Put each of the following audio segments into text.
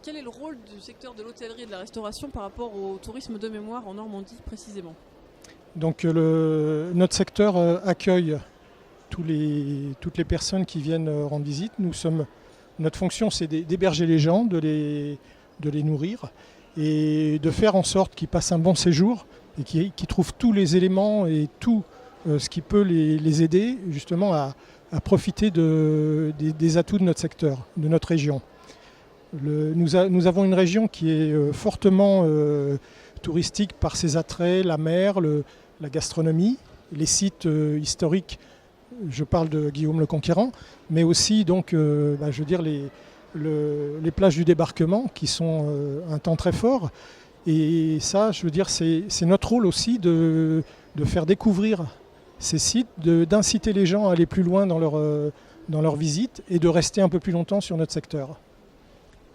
Quel est le rôle du secteur de l'hôtellerie et de la restauration par rapport au tourisme de mémoire en Normandie précisément? Donc notre secteur accueille toutes les personnes qui viennent rendre visite. Notre fonction, c'est d'héberger les gens, de les nourrir et de faire en sorte qu'ils passent un bon séjour et qu'ils trouvent tous les éléments et tout ce qui peut les aider justement à profiter des atouts de notre secteur, de notre région. Nous avons une région qui est fortement touristique par ses attraits, la mer, la gastronomie, les sites historiques. Je parle de Guillaume le Conquérant, mais aussi donc, je veux dire les plages du débarquement qui sont un temps très fort. Et ça, je veux dire, c'est notre rôle aussi de faire découvrir ces sites, d'inciter les gens à aller plus loin dans leur visite et de rester un peu plus longtemps sur notre secteur.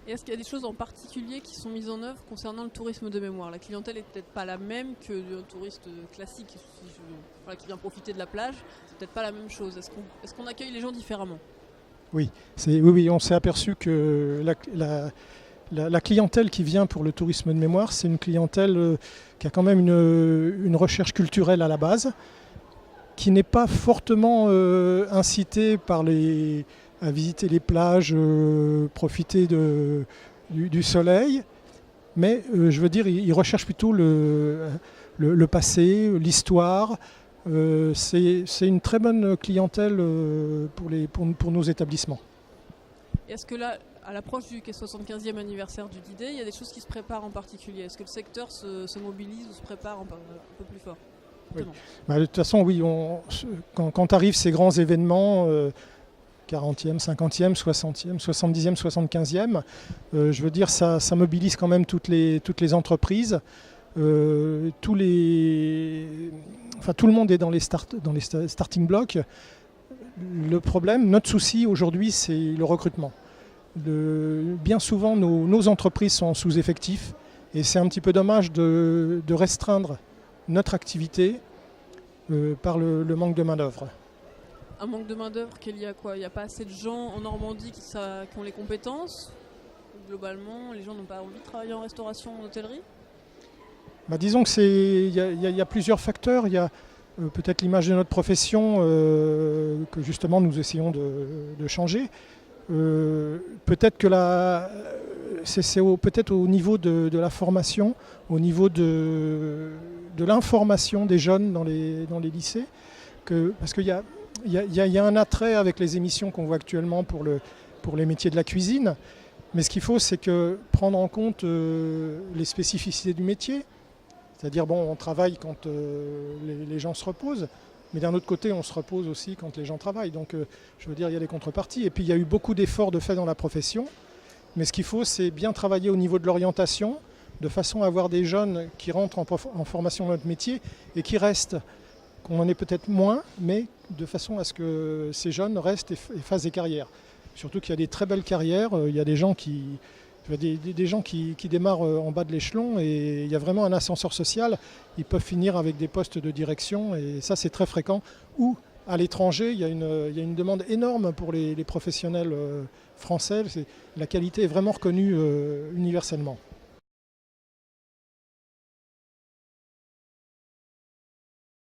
Et est-ce qu'il y a des choses en particulier qui sont mises en œuvre concernant le tourisme de mémoire? La clientèle n'est peut-être pas la même que d'un touriste classique qui vient profiter de la plage. C'est peut-être pas la même chose. Est-ce qu'on accueille les gens différemment? Oui, oui, on s'est aperçu que la clientèle qui vient pour le tourisme de mémoire, c'est une clientèle qui a quand même une recherche culturelle à la base, qui n'est pas fortement incitée à visiter les plages, profiter du soleil, mais je veux dire, ils recherchent plutôt le passé, l'histoire. C'est une très bonne clientèle pour nos établissements. Est-ce que là, à l'approche du 75e anniversaire du D-Day, il y a des choses qui se préparent en particulier? Est-ce que le secteur se mobilise ou se prépare un peu plus fort? Oui. De toute façon, oui, quand arrivent ces grands événements, 40e, 50e, 60e, 70e, 75e, je veux dire, ça mobilise quand même toutes les entreprises. Tout le monde est dans les starting blocks. Le problème, notre souci aujourd'hui, c'est le recrutement. Bien souvent, nos entreprises sont en sous-effectif et c'est un petit peu dommage de restreindre notre activité par le manque de main-d'œuvre. Un manque de main-d'œuvre, qu'il y a quoi? Il n'y a pas assez de gens en Normandie qui ont les compétences? Globalement, les gens n'ont pas envie de travailler en restauration, en hôtellerie? Disons qu'il y a plusieurs facteurs. Il y a peut-être l'image de notre profession que justement nous essayons de changer. Peut-être que c'est peut-être au niveau de la formation, au niveau de l'information des jeunes dans les lycées, parce qu'il y a un attrait avec les émissions qu'on voit actuellement pour les métiers de la cuisine, mais ce qu'il faut, c'est prendre en compte les spécificités du métier. C'est-à-dire, on travaille quand les gens se reposent, mais d'un autre côté, on se repose aussi quand les gens travaillent. Donc, je veux dire, il y a des contreparties. Et puis, il y a eu beaucoup d'efforts de fait dans la profession. Mais ce qu'il faut, c'est bien travailler au niveau de l'orientation, de façon à avoir des jeunes qui rentrent en formation dans notre métier et qui restent, qu'on en ait peut-être moins, mais de façon à ce que ces jeunes restent et fassent des carrières. Surtout qu'il y a des très belles carrières. Il y a des gens qui démarrent en bas de l'échelon et il y a vraiment un ascenseur social. Ils peuvent finir avec des postes de direction et ça, c'est très fréquent. Ou à l'étranger, il y a une demande énorme pour les professionnels français. La qualité est vraiment reconnue universellement.